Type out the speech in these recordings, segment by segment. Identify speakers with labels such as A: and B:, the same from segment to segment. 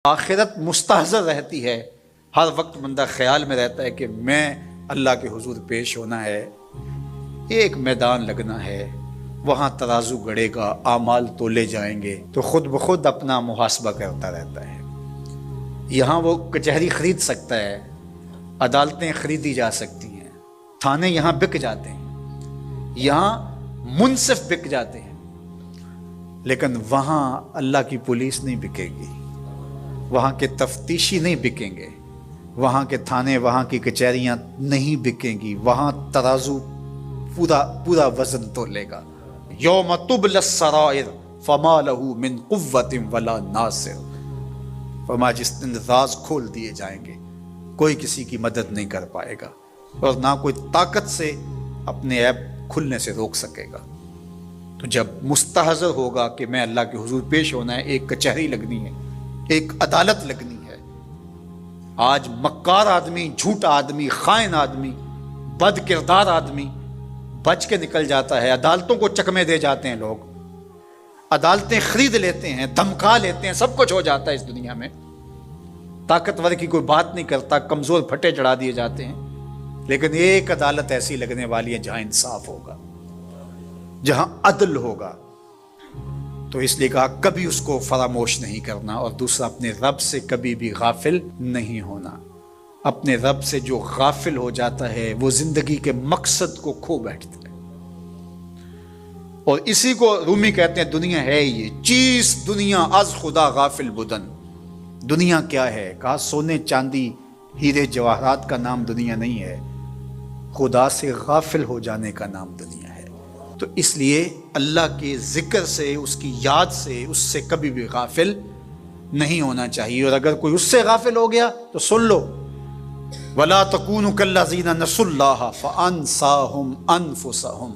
A: آخرت مستحضر رہتی ہے، ہر وقت بندہ خیال میں رہتا ہے کہ میں اللہ کے حضور پیش ہونا ہے، ایک میدان لگنا ہے، وہاں ترازو گڑے گا، اعمال تولے جائیں گے، تو خود بخود اپنا محاسبہ کرتا رہتا ہے۔ یہاں وہ کچہری خرید سکتا ہے، عدالتیں خریدی جا سکتی ہیں، تھانے یہاں بک جاتے ہیں، یہاں منصف بک جاتے ہیں، لیکن وہاں اللہ کی پولیس نہیں بکے گی، وہاں کے تفتیشی نہیں بکیں گے، وہاں کے تھانے، وہاں کی کچہریاں نہیں بکیں گی، وہاں ترازو پورا وزن تولے گا۔ یوم تبلی السرائر فما له من قوت ولا ناصر، فرمایا جس دن راز کھول دیے جائیں گے، کوئی کسی کی مدد نہیں کر پائے گا، اور نہ کوئی طاقت سے اپنے عیب کھلنے سے روک سکے گا۔ تو جب مستحضر ہوگا کہ میں اللہ کے حضور پیش ہونا ہے، ایک کچہری لگنی ہے، ایک عدالت لگنی ہے۔ آج مکار آدمی، جھوٹا آدمی، خائن آدمی، بد کردار آدمی بچ کے نکل جاتا ہے، عدالتوں کو چکمے دے جاتے ہیں لوگ، عدالتیں خرید لیتے ہیں، دھمکا لیتے ہیں، سب کچھ ہو جاتا ہے اس دنیا میں، طاقتور کی کوئی بات نہیں کرتا، کمزور پھٹے چڑھا دیے جاتے ہیں۔ لیکن ایک عدالت ایسی لگنے والی ہے جہاں انصاف ہوگا، جہاں عدل ہوگا۔ تو اس لیے کہا کبھی اس کو فراموش نہیں کرنا، اور دوسرا اپنے رب سے کبھی بھی غافل نہیں ہونا۔ اپنے رب سے جو غافل ہو جاتا ہے وہ زندگی کے مقصد کو کھو بیٹھتا ہے، اور اسی کو رومی کہتے ہیں دنیا ہے یہ چیز، دنیا از خدا غافل بدن۔ دنیا کیا ہے؟ کہا سونے چاندی ہیرے جواہرات کا نام دنیا نہیں ہے، خدا سے غافل ہو جانے کا نام دنیا ہے۔ تو اس لیے اللہ کے ذکر سے، اس کی یاد سے، اس سے کبھی بھی غافل نہیں ہونا چاہیے۔ اور اگر کوئی اس سے غافل ہو گیا تو سن لو، وَلَا تَكُونُوا كَالَّذِينَ نَسُوا اللَّهَ فَأَنسَاهُمْ أَنفُسَهُمْ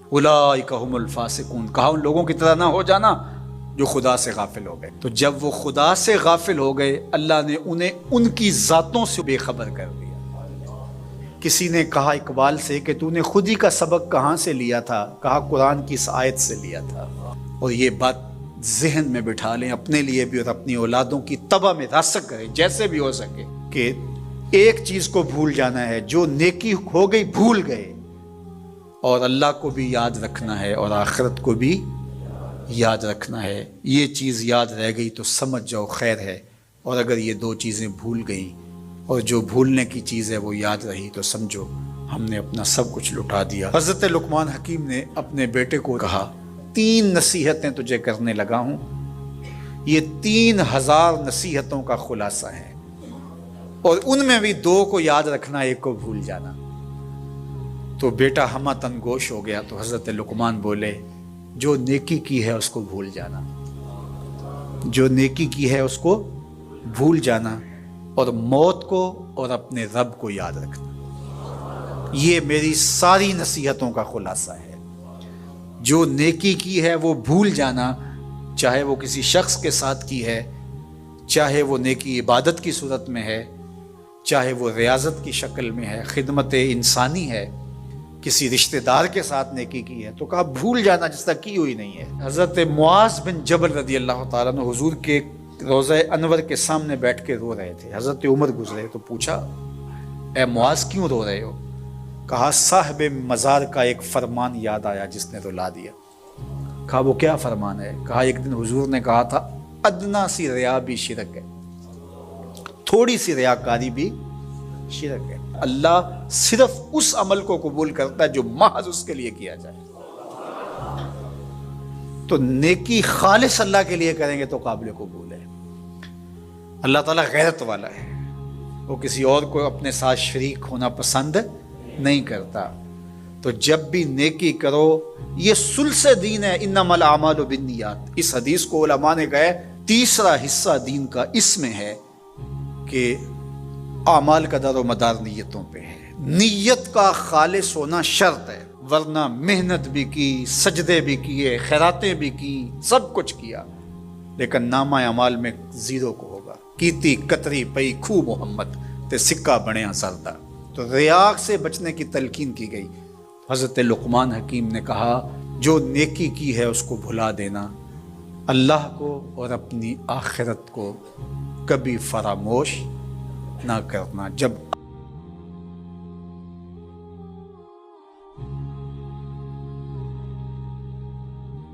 A: أُولَٰئِكَ هُمُ الْفَاسِقُونَ۔ کہا ان لوگوں کی طرح نہ ہو جانا جو خدا سے غافل ہو گئے۔ تو جب وہ خدا سے غافل ہو گئے، اللہ نے انہیں ان کی ذاتوں سے بے خبر کر دیا۔ کسی نے کہا اقبال سے کہ تو نے خود ہی کا سبق کہاں سے لیا تھا؟ کہا قرآن کی اس آیت سے لیا تھا۔ اور یہ بات ذہن میں بٹھا لیں اپنے لیے بھی، اور اپنی اولادوں کی طبع میں راسخ کریں جیسے بھی ہو سکے، کہ ایک چیز کو بھول جانا ہے، جو نیکی ہو گئی بھول گئے، اور اللہ کو بھی یاد رکھنا ہے اور آخرت کو بھی یاد رکھنا ہے۔ یہ چیز یاد رہ گئی تو سمجھ جاؤ خیر ہے، اور اگر یہ دو چیزیں بھول گئیں اور جو بھولنے کی چیز ہے وہ یاد رہی تو سمجھو ہم نے اپنا سب کچھ لٹا دیا۔ حضرت لقمان حکیم نے اپنے بیٹے کو کہا 3 نصیحتیں تجھے کرنے لگا ہوں، یہ 3000 نصیحتوں کا خلاصہ ہے، اور ان میں بھی 2 کو یاد رکھنا، 1 کو بھول جانا۔ تو بیٹا ہمہ تنگوش ہو گیا، تو حضرت لقمان بولے جو نیکی کی ہے اس کو بھول جانا، جو نیکی کی ہے اس کو بھول جانا، اور موت کو اور اپنے رب کو یاد رکھنا۔ یہ میری ساری نصیحتوں کا خلاصہ ہے۔ جو نیکی کی ہے وہ بھول جانا، چاہے وہ کسی شخص کے ساتھ کی ہے، چاہے وہ نیکی عبادت کی صورت میں ہے، چاہے وہ ریاضت کی شکل میں ہے، خدمت انسانی ہے، کسی رشتہ دار کے ساتھ نیکی کی ہے، تو کہا بھول جانا جس طرح کی ہوئی نہیں ہے۔ حضرت معاذ بن جبل رضی اللہ تعالیٰ عنہ حضور کے روضہ انور کے سامنے بیٹھ کے رو رہے تھے۔ حضرت عمر گزرے تو پوچھا اے معاذ کیوں رو رہے ہو؟ کہا صاحب مزار کا ایک فرمان یاد آیا جس نے رلا دیا۔ کہا وہ کیا فرمان ہے؟ کہا ایک دن حضور نے کہا تھا ادنا سی ریا بھی شرک ہے، تھوڑی سی ریاکاری بھی شرک ہے۔ اللہ صرف اس عمل کو قبول کرتا ہے جو محض اس کے لیے کیا جائے۔ تو نیکی خالص اللہ کے لیے کریں گے تو قابل قبول ہے۔ اللہ تعالیٰ غیرت والا ہے، وہ کسی اور کو اپنے ساتھ شریک ہونا پسند نہیں کرتا۔ تو جب بھی نیکی کرو، یہ ثلث دین ہے، انما الاعمال بالنیات۔ اس حدیث کو علماء نے کہا ہے 3 حصہ دین کا اس میں ہے کہ اعمال کا دار و مدار نیتوں پہ ہے۔ نیت کا خالص ہونا شرط ہے، ورنہ محنت بھی کی، سجدے بھی کیے، خیراتیں بھی کی، سب کچھ کیا، لیکن نامہ اعمال میں 0 کو ہوگا۔ کیتی کتری پئی کھو محمد تے سکہ بنیا سردا۔ تو ریا سے بچنے کی تلقین کی گئی۔ حضرت لقمان حکیم نے کہا جو نیکی کی ہے اس کو بھلا دینا، اللہ کو اور اپنی آخرت کو کبھی فراموش نہ کرنا. جب